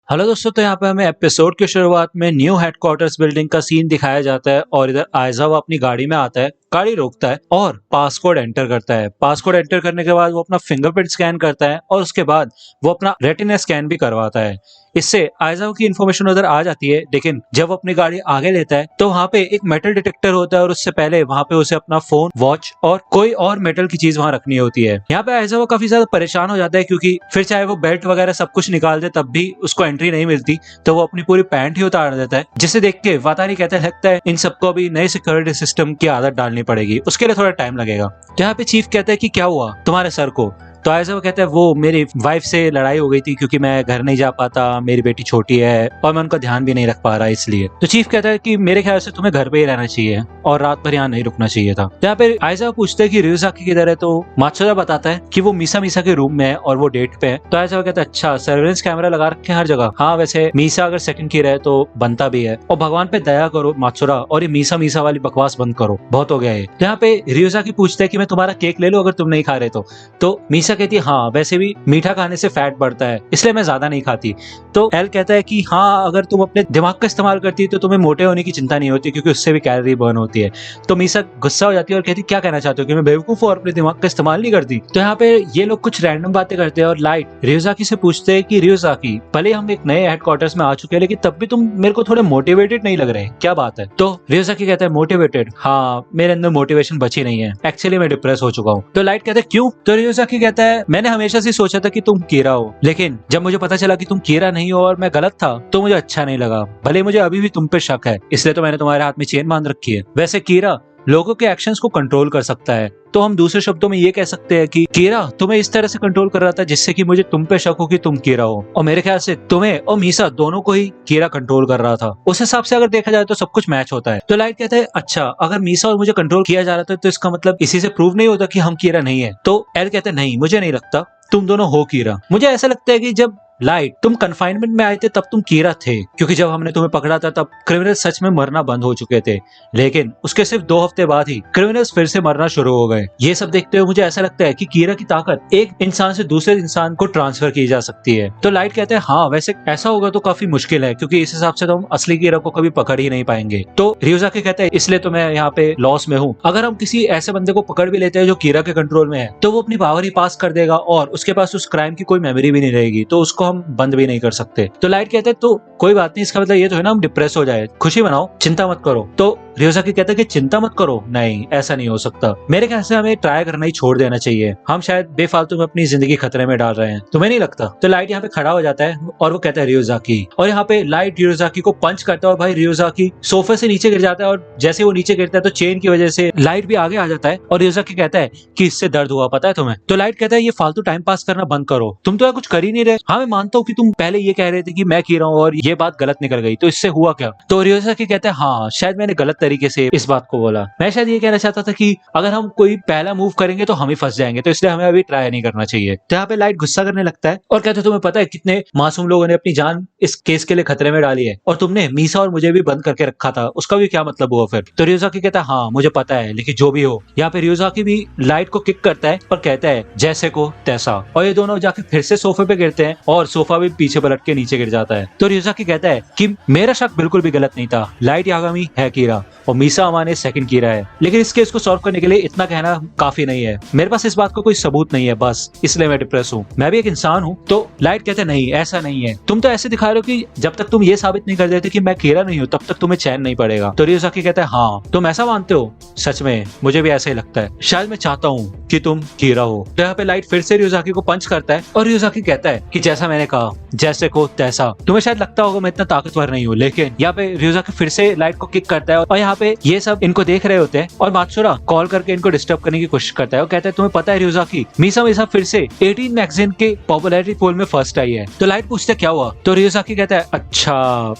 Hello दोस्तों, तो यहाँ पे हमें एपिसोड की शुरुआत में न्यू हेडक्वार्टर्स बिल्डिंग का सीन दिखाया जाता है और इधर आइज़ावा अपनी गाड़ी में आता है, गाड़ी रोकता है और पासकोड एंटर करता है। पासकोड एंटर करने के बाद वो अपना फिंगरप्रिंट स्कैन करता है और उसके बाद वो अपना रेटिना स्कैन भी करवाता है। इससे आइज़ावा की इन्फॉर्मेशन उधर आ जाती है, लेकिन जब वो अपनी गाड़ी आगे लेता है तो वहाँ पे एक मेटल डिटेक्टर होता है और उससे पहले वहाँ पे उसे अपना फोन, वॉच और कोई और मेटल की चीज वहाँ रखनी होती है। यहाँ पे आइज़ावा काफी ज्यादा परेशान हो जाता है क्योंकि फिर चाहे वो बेल्ट वगैरह सब कुछ निकाल दे तब भी उसको एंट्री नहीं मिलती, तो वो अपनी पूरी पैंट ही उतार देता है, जिसे देख के वातारी कहते लगता है इन सबको अभी नए सिक्योरिटी सिस्टम की आदत डालनी पड़ेगी, उसके लिए थोड़ा टाइम लगेगा। तो यहाँ पे चीफ कहता है कि क्या हुआ तुम्हारे सर को? तो आइज़ावा कहता है वो मेरी वाइफ से लड़ाई हो गई थी क्योंकि मैं घर नहीं जा पाता, मेरी बेटी छोटी है और मैं उनका ध्यान भी नहीं रख पा रहा इसलिए। तो चीफ कहता है कि मेरे ख्याल से तुम्हें घर पे ही रहना चाहिए और रात भर यहाँ नहीं रुकना चाहिए था। तो यहाँ पे आइज़ावा पूछता है कि रियोज़ाकी किधर है, तो मात्सुदा बताता है कि वो मीसा मीसा के रूम में है और वो डेट पे है। तो आइज़ावा कहता है अच्छा, सर्वेलेंस कैमरा लगा रखे हैं हर जगह। हाँ वैसे मीसा अगर सेकंड की रहे तो बनता भी है, और भगवान पे दया करो मात्सुदा और ये मीसा मीसा वाली बकवास बंद करो, बहुत हो गया है। तो यहाँ पे रियोज़ाकी पूछता है कि मैं तुम्हारा केक ले लूं अगर तुम नहीं खा रहे तो मीसा कहती है हाँ वैसे भी मीठा खाने से फैट बढ़ता है इसलिए मैं ज्यादा नहीं खाती। तो एल कहता है कि हाँ अगर तुम अपने दिमाग का इस्तेमाल करती है तो तुम्हें मोटे होने की चिंता नहीं होती क्योंकि उससे भी कैलोरी बर्न होती है। तो मीसा गुस्सा हो जाती है और कहती क्या कहना चाहते हो कि मैं बेवकूफ हूँ और अपने दिमाग का इस्तेमाल नहीं करती? तो यहाँ पे ये लोग कुछ रैंडम बातें करते हैं और लाइट रियोज़ाकी से पूछते हैं कि रियोज़ाकी भले हम एक नए हेडक्वार्टर्स में आ चुके हैं लेकिन तब भी तुम मेरे को थोड़े मोटिवेटेड नहीं लग रहे, क्या बात है? तो रियोज़ाकी कहता है मोटिवेटेड? हाँ मेरे अंदर मोटिवेशन बची नहीं है, एक्चुअली मैं डिप्रेस हो चुका हूँ। तो लाइट कहते हैं क्यों? तो रियोज़ाकी कहता है मैंने हमेशा से सोचा था कि तुम कीरा हो, लेकिन जब मुझे पता चला कि तुम कीरा नहीं हो और मैं गलत था तो मुझे अच्छा नहीं लगा। भले मुझे अभी भी तुम पे शक है इसलिए तो मैंने तुम्हारे हाथ में चेन बांध रखी है। वैसे कीरा लोगों के एक्शंस को कंट्रोल कर सकता है, तो हम दूसरे शब्दों में ये कह सकते हैं कि कीरा तुम्हें इस तरह से कंट्रोल कर रहा था जिससे कि मुझे तुम पे शक हो कि तुम कीरा हो, और मेरे ख्याल से तुम्हें और मीसा दोनों को ही कीरा कंट्रोल कर रहा था। उस हिसाब से अगर देखा जाए तो सब कुछ मैच होता है। तो लाइट कहता है अच्छा अगर मीसा और मुझे कंट्रोल किया जा रहा था तो इसका मतलब इसी से प्रूव नहीं होता कि हम कीरा नहीं है? तो एल कहते हैं नहीं मुझे नहीं लगता, तुम दोनों हो कीरा। मुझे ऐसा लगता है कि जब लाइट तुम कन्फाइनमेंट में आए थे तब तुम कीरा थे, क्योंकि जब हमने तुम्हें पकड़ा था तब क्रिमिनल्स सच में मरना बंद हो चुके थे, लेकिन उसके सिर्फ 2 हफ्ते बाद ही क्रिमिनल्स फिर से मरना शुरू हो गए। ये सब देखते हुए मुझे ऐसा लगता है कि कीरा की ताकत एक इंसान से दूसरे इंसान को ट्रांसफर की जा सकती है। तो लाइट कहते हैं हाँ वैसे ऐसा होगा तो काफी मुश्किल है क्योंकि इस हिसाब से तो हम असली कीरा को कभी पकड़ ही नहीं पाएंगे। तो रियोज़ाकी कहता है इसलिए तो मैं यहाँ पे लॉस में हूँ, अगर हम किसी ऐसे बंदे को पकड़ भी लेते हैं जो कीरा के कंट्रोल में है तो वो अपनी पावर ही पास कर देगा और उसके पास उस क्राइम की कोई मेमोरी भी नहीं रहेगी, तो उसको हम बंद भी नहीं कर सकते। तो लाइट कहते हैं तो कोई बात नहीं, इसका मतलब ये तो है ना हम डिप्रेस हो जाए, खुशी मनाओ, चिंता मत करो। तो रियोज़ाकी कहता है कि चिंता मत करो, नहीं ऐसा नहीं हो सकता, मेरे ख्याल से हमें ट्राई करना ही छोड़ देना चाहिए, हम शायद बेफालतू में अपनी जिंदगी खतरे में डाल रहे हैं, तुम्हें नहीं लगता? तो लाइट यहाँ पे खड़ा हो जाता है और वो कहता है रियोज़ाकी, और यहाँ पे लाइट रियोज़ाकी को पंच करता है और भाई रियोज़ाकी सोफे से नीचे गिर जाता है, और जैसे वो नीचे गिरता है तो चेन की वजह से लाइट भी आगे आ जाता है और रियोज़ाकी कहता है कि इससे दर्द हुआ पता है तुम्हें? तो लाइट कहता है ये फालतू टाइम पास करना बंद करो, तुम तो यार कुछ कर ही नहीं रहे। हाँ मैं मानता हूँ कि तुम पहले ये कह रहे थे कि मैं कीरा हूँ और ये बात गलत निकल गई, तो इससे हुआ क्या? तो रियोज़ाकी कहता है हाँ शायद मैंने गलत तरीके से इस बात को बोला, मैं शायद ये कहना चाहता था कि अगर हम कोई पहला मूव करेंगे तो हम ही फंस जाएंगे, तो इसलिए हमें अभी ट्राई नहीं करना चाहिए। तो यहाँ पे लाइट गुस्सा करने लगता है और कहते तुम्हें पता है कितने मासूम लोगों ने अपनी जान इस केस के लिए खतरे में डाली है, और तुमने मीसा और मुझे भी बंद करके रखा था, उसका भी क्या मतलब हुआ फिर? तो रियोज़ाकी कहता है हाँ मुझे पता है, लेकिन जो भी हो। यहाँ पे रियोज़ाकी भी लाइट को किक करता है और कहता है जैसे को तैसा, और ये दोनों जाके फिर से सोफे पे गिरते हैं और सोफा भी पीछे पलट के नीचे गिर जाता है। तो रियोज़ाकी कहता है कि मेरा शक बिल्कुल भी गलत नहीं था, लाइट यागामी है कीरा और मीसा अमाने सेकंड कीरा है, लेकिन इस केस को सॉल्व करने के लिए इतना कहना काफी नहीं है, मेरे पास इस बात का कोई सबूत नहीं है, बस इसलिए मैं डिप्रेस हूँ, मैं भी एक इंसान हूँ। तो लाइट कहते हैं नहीं ऐसा नहीं है, तुम तो ऐसे दिखा रहे हो कि जब तक तुम ये साबित नहीं कर देते कि मैं कीरा नहीं हूँ तब तक तुम्हें चैन नहीं पड़ेगा। तो रियोज़ाकी कहता है हाँ तुम ऐसा मानते हो? सच में मुझे भी ऐसा ही लगता है, शायद मैं चाहता हूँ कि तुम कीरा हो। तो यहाँ पे लाइट फिर से रियोज़ाकी को पंच करता है और रियोज़ाकी कहता है कि जैसा मैंने कहा जैसे को तैसा, तुम्हें शायद लगता होगा मैं इतना ताकतवर नहीं हूँ, लेकिन यहाँ पे रियोज़ाकी फिर से लाइट को किक करता है और यहाँ पे ये सब इनको देख रहे होते हैं और मात्सुदा कॉल करके इनको डिस्टर्ब करने की कोशिश करता है और कहता है तुम्हें पता है रियोज़ाकी मीसा फिर से 18 मैगजीन के पॉपुलैरिटी पोल में फर्स्ट आई है। तो लाइट पूछते क्या हुआ? तो रियोज़ाकी कहता है अच्छा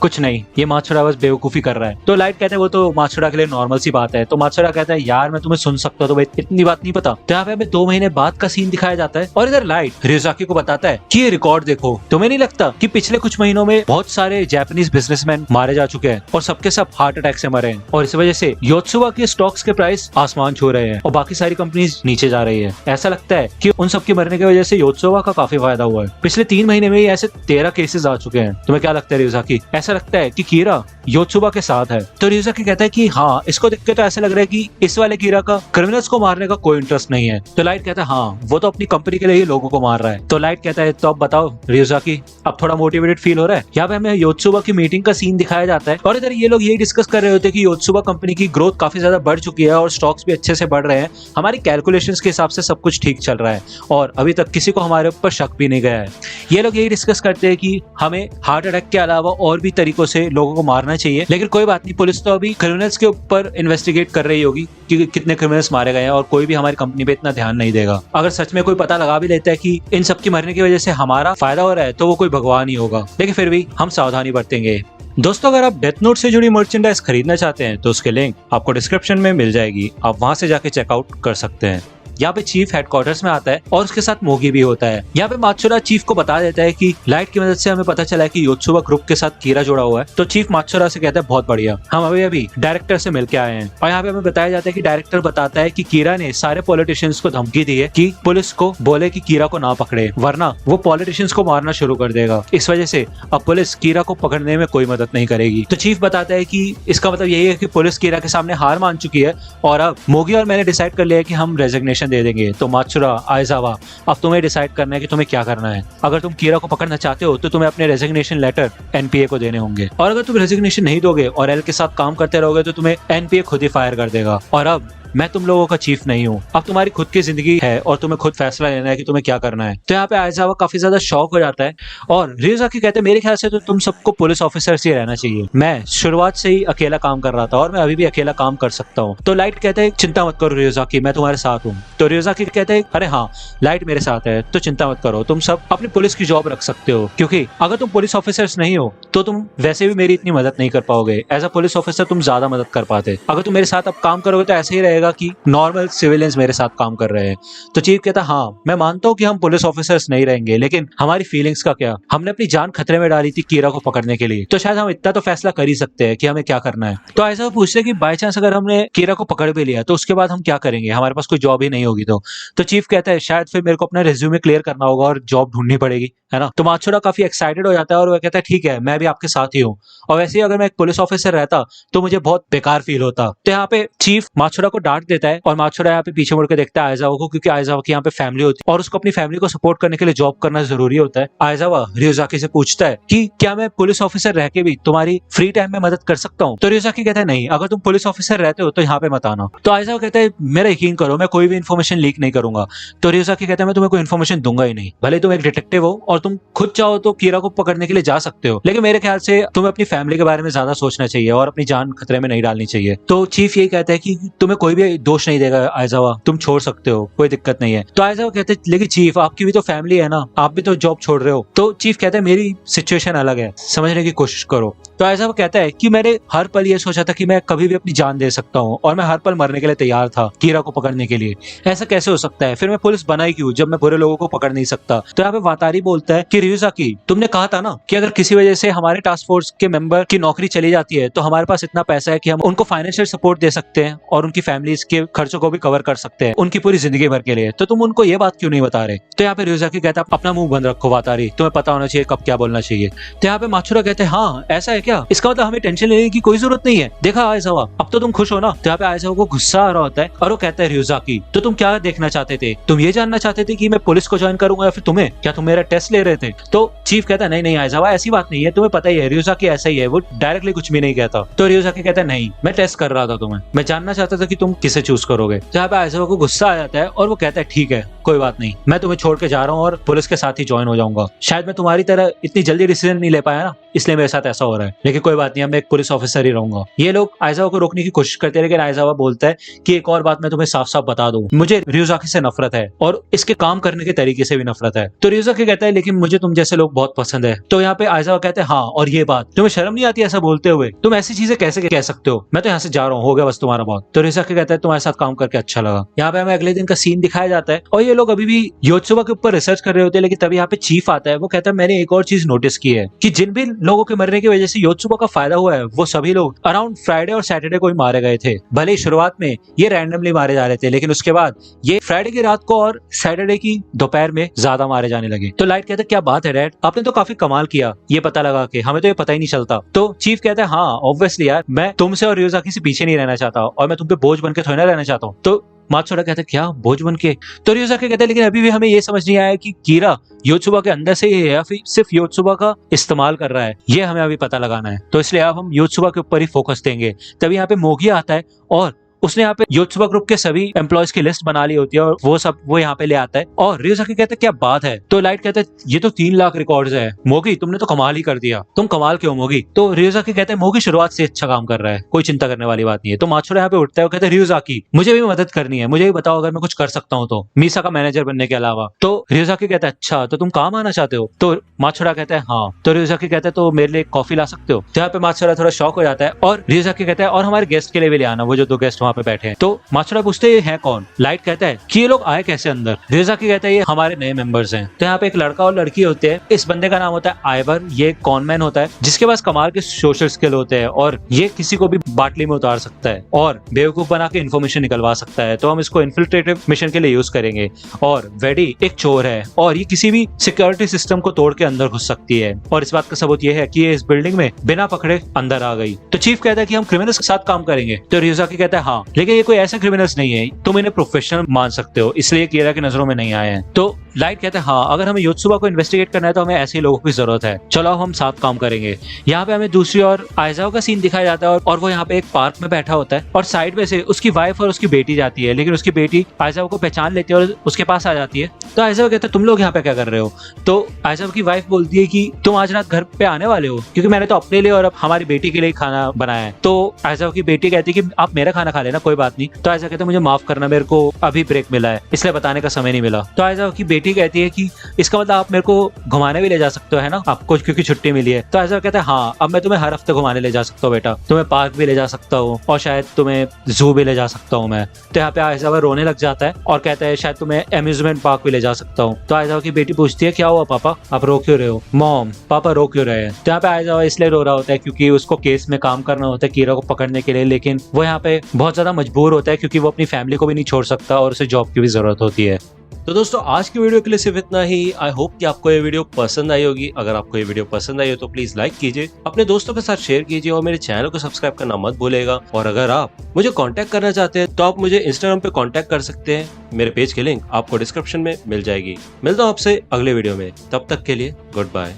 कुछ नहीं, ये मात्सुदा बस बेवकूफी कर रहा है। तो लाइट कहता है वो तो मात्सुदा के लिए नॉर्मल सी बात है। तो मात्सुदा कहता है यार मैं तुम्हें सुन सकता हूँ, तो इतनी बात नहीं पता। तो यहाँ पे हमें 2 महीने बाद का सीन दिखाया जाता है और इधर लाइट रियोज़ाकी को बताता है कि ये रिकॉर्ड देख देखो, तुम्हें नहीं लगता कि पिछले कुछ महीनों में बहुत सारे जापानीज बिजनेसमैन मारे जा चुके हैं और सबके सब हार्ट अटैक से मरे हैं और इस वजह से योत्सुबा के स्टॉक्स के प्राइस आसमान छू रहे हैं और बाकी सारी कंपनीज नीचे जा रही है। ऐसा लगता है कि उन सबके मरने की वजह से योत्सुबा का काफी फायदा हुआ है। पिछले 3 महीने में ही ऐसे 13 केसेस आ चुके हैं। तुम्हें क्या लगता है रियुजाकी? ऐसा लगता है कि कीरा योत्सुबा के साथ है। तो रियुजाकी कहता है कि हाँ, इसको देख के तो ऐसा लग रहा है कि इस वाले कीरा का क्रिमिनल्स को मारने का कोई इंटरेस्ट नहीं है। तो लाइट कहता है हाँ, वो तो अपनी कंपनी के लिए ही लोगों को मार रहा है। तो लाइट कहता है तो अब बताओ रियुजाकी, अब थोड़ा मोटिवेटेड फील हो रहा है? यहाँ पे हमें योत्सुबा की मीटिंग का सीन दिखाया जाता है और इधर ये लोग यही डिस्कस कर रहे होते हैं कि योत्सुबा कंपनी की ग्रोथ काफी ज्यादा बढ़ चुकी है और स्टॉक्स भी अच्छे से बढ़ रहे हैं। हमारी कैलकुलेशंस के हिसाब से सब कुछ ठीक चल रहा है और अभी तक किसी को हमारे ऊपर शक भी नहीं गया है। ये लोग यही डिस्कस करते हैं कि हमें हार्ट अटैक के अलावा और भी तरीकों से लोगों को मारना चाहिए, लेकिन कोई बात नहीं, पुलिस तो अभी क्रिमिनल्स के ऊपर इन्वेस्टिगेट कर रही होगी कि कितने क्रिमिनल्स मारे गए हैं और कोई भी हमारी कंपनी पे इतना ध्यान नहीं देगा। अगर सच में कोई पता लगा भी लेता है कि इन सब की मरने की वजह से हमारा फायदा हो रहा है तो वो कोई भगवान ही होगा, लेकिन फिर भी हम सावधानी बरतेंगे। दोस्तों, अगर आप डेथ नोट से जुड़ी मर्चेंडाइज खरीदना चाहते हैं तो उसके लिंक आपको डिस्क्रिप्शन में मिल जाएगी, आप वहां से जाके चेकआउट कर सकते हैं। यहाँ पे चीफ हेडक्वार्टर्स में आता है और उसके साथ मोगी भी होता है। यहाँ पे मात्सुरा चीफ को बता देता है कि लाइट की मदद से हमें पता चला है कि योत्सुबा ग्रुप के साथ कीरा जुड़ा हुआ है। तो चीफ मात्सुरा से कहता है बहुत बढ़िया, हम अभी डायरेक्टर से मिलके आए हैं। और यहाँ पे हमें बताया जाता है कि डायरेक्टर बताता है कि कीरा ने सारे पॉलिटिशियंस को धमकी दी है कि पुलिस को बोले कि कीरा को ना पकड़े वरना वो पॉलिटिशियंस को मारना शुरू कर देगा। इस वजह से अब पुलिस कीरा को पकड़ने में कोई मदद नहीं करेगी। तो चीफ बताता है कि इसका मतलब यही है कि पुलिस कीरा के सामने हार मान चुकी है और अब मोगी और मैंने डिसाइड कर लिया है कि हम रेजिग्नेशन दे देंगे। तो मात्सुरा, आइजावा, अब तुम्हें डिसाइड करना है कि तुम्हें क्या करना है। अगर तुम कीरा को पकड़ना चाहते हो तो तुम्हें अपने रेजिग्नेशन लेटर एनपीए को देने होंगे और अगर तुम रेजिग्नेशन नहीं दोगे और एल के साथ काम करते रहोगे तो तुम्हें एनपीए खुद ही फायर कर देगा। और अब मैं तुम लोगों का चीफ नहीं हूँ, अब तुम्हारी खुद की जिंदगी है और तुम्हें खुद फैसला लेना है कि तुम्हें क्या करना है। तो यहाँ पे आइजावा काफी ज्यादा शॉक हो जाता है और रियुजाकी कहते हैं मेरे ख्याल से तो तुम सबको पुलिस ऑफिसर से रहना चाहिए। मैं शुरुआत से ही अकेला काम कर रहा था और मैं अभी भी अकेला काम कर सकता हूँ। तो लाइट कहते हैं चिंता मत करो रियुजाकी, मैं तुम्हारे साथ हूँ। तो रियुजाकी कहते हैं अरे हाँ, लाइट मेरे साथ है तो चिंता मत करो, तुम सब अपनी पुलिस की जॉब रख सकते हो, क्योंकि अगर तुम पुलिस ऑफिसर्स नहीं हो तो तुम वैसे भी मेरी इतनी मदद नहीं कर पाओगे। एज अ पुलिस ऑफिसर तुम ज्यादा मदद कर पाते। अगर तुम मेरे साथ अब काम करोगे तो ऐसे ही रहेगा कि नॉर्मल सिविलियंस मेरे साथ काम कर रहे हैं। तो चीफ कहता हाँ, मैं मानता हूँ कि हम पुलिस ऑफिसर्स नहीं रहेंगे, लेकिन हमारी फीलिंग्स का क्या? हमने अपनी जान खतरे में डाली थी कीरा को पकड़ने के लिए, तो शायद हम इतना तो फैसला कर ही सकते हैं कि हमें क्या करना है। तो ऐसा पूछते हैं कि बाई चांस अगर हमने कीरा को पकड़ भी लिया तो उसके बाद हम क्या करेंगे, हमारे पास कोई जॉब ही नहीं होगी। तो चीफ कहता है शायद फिर मेरे को अपना रिज्यूमे क्लियर करना होगा और जॉब ढूंढनी पड़ेगी, है ना। तो मात्सुरा काफी एक्साइटेड हो जाता है और वो कहता है ठीक है, मैं भी आपके साथ ही हूँ। और वैसे ही अगर मैं एक पुलिस ऑफिसर रहता तो मुझे बहुत बेकार फील होता। तो यहाँ पे चीफ मात्सुरा को डांट देता है और मात्सुरा यहाँ पे पीछे मुड़ के देखता है आइजावा को, क्योंकि आइजावा की यहाँ पे फैमिली होती है और उसको अपनी फैमिली को सपोर्ट करने के लिए जॉब करना जरूरी होता है। आइजावा रियुजाकी से पूछता है कि क्या मैं पुलिस ऑफिसर रह के भी तुम्हारी फ्री टाइम में मदद कर सकता हूँ। तो रियुजाकी कहता है नहीं, अगर तुम पुलिस ऑफिसर रहते हो तो यहाँ पे मत आना। तो आइजावा कहता है मेरा यकीन करो, मैं कोई भी इन्फॉर्मेशन लीक नहीं करूंगा। तो रियुजाकी कहता है मैं तुम्हें कोई इन्फॉर्मेशन दूंगा ही नहीं। भले तुम एक डिटेक्टिव हो और तुम खुद चाहो तो कीरा को पकड़ने के लिए जा सकते हो, लेकिन मेरे ख्याल से तुम्हें अपनी फैमिली के बारे में ज्यादा सोचना चाहिए और अपनी जान खतरे में नहीं डालनी चाहिए। तो चीफ यही कहता है कि तुम्हें कोई भी दोष नहीं देगा आइजावा, तुम छोड़ सकते हो, कोई दिक्कत नहीं है। तो आइजावा कहते हैं लेकिन चीफ आपकी भी तो फैमिली है ना, आप भी तो जॉब छोड़ रहे हो। तो चीफ कहता है मेरी सिचुएशन अलग है, समझने की कोशिश करो। तो आइजावा कहता है कि मैंने हर पल ये सोचा था कि मैं कभी भी अपनी जान दे सकता हूँ और मैं हर पल मरने के लिए तैयार था कीरा को पकड़ने के लिए। ऐसा कैसे हो सकता है? फिर मैं पुलिस बना ही क्यों जब मैं बुरे लोगों को पकड़ नहीं सकता। तो यहाँ पे वातारी बोलता है कि रियुजाकी तुमने कहा था ना कि अगर किसी वजह से हमारे टास्क फोर्स के मेंबर की नौकरी चली जाती है तो हमारे पास इतना पैसा है कि हम उनको फाइनेंशियल सपोर्ट दे सकते हैं और उनकी फैमिलीज के खर्चों को भी कवर कर सकते हैं उनकी पूरी जिंदगी भर के लिए। तो तुम उनको ये बात क्यों नहीं बता रहे? तो यहाँ पे रियुजाकी कहता है अपना मुंह बंद रखो वातारी, तुम्हें पता होना चाहिए कब क्या बोलना चाहिए। तो यहाँ पे मात्सुरा कहते हैं हाँ ऐसा है क्या, इसका मतलब हमें टेंशन लेने की कोई जरूरत नहीं है। देखा आइजावा, अब तो तुम खुश हो ना। तो यहाँ पे आइजावा को गुस्सा आ रहा होता है और वो कहता है रियुजाकी तो तुम क्या देखना चाहते थे? तुम ये जानना चाहते थे कि मैं पुलिस को ज्वाइन करूंगा या फिर तुम्हें? क्या तुम मेरा टेस्ट ले रहे थे? तो चीफ कहता है नहीं नहीं आइजावा, ऐसी बात नहीं है, तुम्हें पता ही है रियुजाकी ऐसा ही है, वो डायरेक्टली कुछ भी नहीं कहता। तो रियुजाकी कहता है नहीं, मैं टेस्ट कर रहा था तुम्हें, मैं जानना चाहता था कि तुम किसे चूज करोगे। तो यहाँ पे आइजावा को गुस्सा आ जाता है और वो कहता है ठीक है कोई बात नहीं, मैं तुम्हें छोड़ के जा रहा हूँ और पुलिस के साथ ही ज्वाइन हो जाऊंगा। शायद मैं तुम्हारी तरह इतनी जल्दी डिसीजन नहीं ले पाया ना, इसलिए मेरे साथ ऐसा हो रहा है, लेकिन कोई बात नहीं, मैं एक पुलिस ऑफिसर ही रहूंगा। ये लोग आइजावा को रोकने की कोशिश करते हैं, लेकिन आइजावा बोलता है कि एक और बात मैं तुम्हें साफ साफ बता दूं, मुझे रियुजाकी से नफरत है और इसके काम करने के तरीके से भी नफरत है। तो रियुजाकी कहता है लेकिन मुझे तुम जैसे लोग बहुत पसंद है। तो यहाँ पे आइजावा कहते हैं हाँ, और ये बात तुम्हें शर्म नहीं आती ऐसा बोलते हुए? तुम ऐसी चीजें कैसे कह सकते हो? मैं तो यहाँ से जा रहा हूँ, हो गया बस तुम्हारा बहुत। तो रियुजाकी कहता है तुम्हारे साथ काम करके अच्छा लगा। यहाँ पे हमें अगले दिन का सीन दिखाया जाता है और ये ये लोग अभी भी योत्सुबा के ऊपर रिसर्च कर रहे होते हैं, लेकिन तभी यहाँ पे चीफ आता है। वो कहता है मैंने एक और चीज नोटिस की है कि जिन भी लोगों के मरने की वजह से योत्सुबा का फायदा हुआ है वो सभी लोग अराउंड फ्राइडे और सैटरडे को ही मारे गए थे। भले ही शुरुआत में ये रैंडमली मारे जा रहे थे, लेकिन उसके बाद ये फ्राइडे की रात को और सैटरडे की दोपहर में ज्यादा मारे जाने लगे। तो लाइट कहता है क्या बात है डैड, आपने तो काफी कमाल किया ये पता लगा के, हमें तो ये पता ही नहीं चलता। तो चीफ कहता है हाँ ऑब्वियसली यार, मैं तुमसे और रियोजाकी से पीछे नहीं रहना चाहता और मैं तुम पे बोझ बन के थोड़ी ना रहना चाहता हूँ। तो मात्सुरा कहता है क्या बोझ बन के? तो रियोजाकी कहता है लेकिन अभी भी हमें ये समझ नहीं आया कि कीरा योत्सुबा के अंदर से ही है या फिर सिर्फ योत्सुबा का इस्तेमाल कर रहा है, ये हमें अभी पता लगाना है। तो इसलिए अब हम योत्सुबा के ऊपर ही फोकस देंगे। तभी यहाँ पे मोगी आता है और उसने यहाँ पे योत्सुबा ग्रुप के सभी एम्प्लॉयज की लिस्ट बना ली होती है और वो यहाँ पे ले आता है। और रियोजाकी कहता है क्या बात है? तो लाइट कहता है ये तो 3 लाख रिकॉर्ड्स है मोगी, तुमने तो कमाल ही कर दिया, तुम कमाल क्यों मोगी? तो रियोजाकी कहता है मोगी शुरुआत से अच्छा काम कर रहा है, कोई चिंता करने वाली बात नहीं है। तो मात्सुरा यहाँ पे उठता है और कहता है रियोजाकी मुझे भी मदद करनी है, मुझे भी बताओ अगर मैं कुछ कर सकता हूँ तो, मीसा का मैनेजर बनने के अलावा। तो रियोजाकी कहता है अच्छा तो तुम काम आना चाहते हो? तो मात्सुरा कहता है हाँ। तो रियोजाकी कहता है तो मेरे लिए कॉफी ला सकते हो? तो यहाँ पे मात्सुरा थोड़ा शॉक हो जाता है और रियोजाकी कहता है और हमारे गेस्ट के लिए भी ले आना, वो जो 2 गेस्ट वहाँ पे बैठे हैं। तो मात्सुरा पूछते हैं ये है कौन? लाइट कहता है कि ये लोग आए कैसे अंदर? रियोजाकी कहता है ये हमारे नए मेंबर्स हैं। तो यहाँ पे एक लड़का और लड़की होते हैं। इस बंदे का नाम होता है आइवर, ये कॉनमैन होता है जिसके पास कमाल के सोशल स्किल होते हैं और ये किसी को भी बाटली में उतार सकता है और बेवकूफ बना के इन्फॉर्मेशन निकलवा सकता है। तो हम इसको इन्फिल्ट्रेटिव मिशन के लिए यूज करेंगे। और वेडी एक चोर है और ये किसी भी सिक्योरिटी सिस्टम को तोड़ के अंदर घुस सकती है और इस बात का सबूत ये है कि ये इस बिल्डिंग में बिना पकड़े अंदर आ गई। तो चीफ कहता है कि हम क्रिमिनल्स के साथ काम करेंगे। तो रियोजाकी कहता है हाँ, लेकिन ये कोई ऐसे क्रिमिनल्स नहीं है, तुम इन्हें प्रोफेशनल मान सकते हो, इसलिए कीरा की नजरों में नहीं आए हैं। तो लाइट कहते हैं हाँ, अगर हमें योत्सुबा को इन्वेस्टिगेट करना है तो हमें ऐसे लोगों की जरूरत है, चलो हम साथ काम करेंगे। यहाँ पे हमें दूसरी ओर आइजाओ का सीन दिखाया जाता है और वो यहाँ पे एक पार्क में बैठा होता है और साइड में से उसकी वाइफ और उसकी बेटी जाती है, लेकिन उसकी बेटी आइजाओ को पहचान लेती है और उसके पास आ जाती है। तो आइजाओ कहता है तुम लोग यहाँ पे क्या कर रहे हो? तो आइजाओ की वाइफ बोलती है कि तुम आज रात घर पे आने वाले हो, क्योंकि मैंने तो अपने लिए और अब हमारी बेटी के लिए खाना बनाया है। तो आइजाओ की बेटी कहती है कि आप मेरा खाना खा लेना, कोई बात नहीं। तो आइजाओ कहता है मुझे माफ करना, मेरे को अभी ब्रेक मिला है इसलिए बताने का समय नहीं मिला। तो आइजाओ की बेटी कहती है कि इसका मतलब आप मेरे को घुमाने भी ले जा सकते हो है ना आपको, क्योंकि छुट्टी मिली है। तो आइजाओ कहता है हाँ, अब मैं तुम्हें हर हफ्ते घुमाने ले जा सकता हूँ बेटा, तुम्हें पार्क भी ले जा सकता हूँ और शायद तुम्हें जू भी ले जा सकता हूँ मैं। तो यहाँ पे आइजाओ रोने लग जाता है और कहता है शायद तुम्हें अम्यूजमेंट पार्क भी ले जा सकता हूँ। तो आइजाओ की बेटी पूछती है क्या हुआ पापा, आप रो क्यों रहे हो? मॉम पापा रो क्यों रहे हैं? तो यहाँ पे आइजाओ इसलिए रो रहा होता है क्योंकि उसको केस में काम करना होता है कीरा को पकड़ने के लिए, लेकिन वो यहाँ पे बहुत ज्यादा मजबूर होता है क्योंकि वो अपनी फैमिली को भी नहीं छोड़ सकता और उसे जॉब की भी जरूरत होती है। तो दोस्तों आज की वीडियो के लिए सिर्फ इतना ही। आई होप कि आपको ये वीडियो पसंद आई होगी। अगर आपको ये वीडियो पसंद आई हो तो प्लीज लाइक कीजिए, अपने दोस्तों के साथ शेयर कीजिए और मेरे चैनल को सब्सक्राइब करना मत भूलिएगा। और अगर आप मुझे कांटेक्ट करना चाहते हैं तो आप मुझे इंस्टाग्राम पे कांटेक्ट कर सकते हैं, मेरे पेज की लिंक आपको डिस्क्रिप्शन में मिल जाएगी। मिलता हूँ आपसे अगले वीडियो में, तब तक के लिए गुड बाय।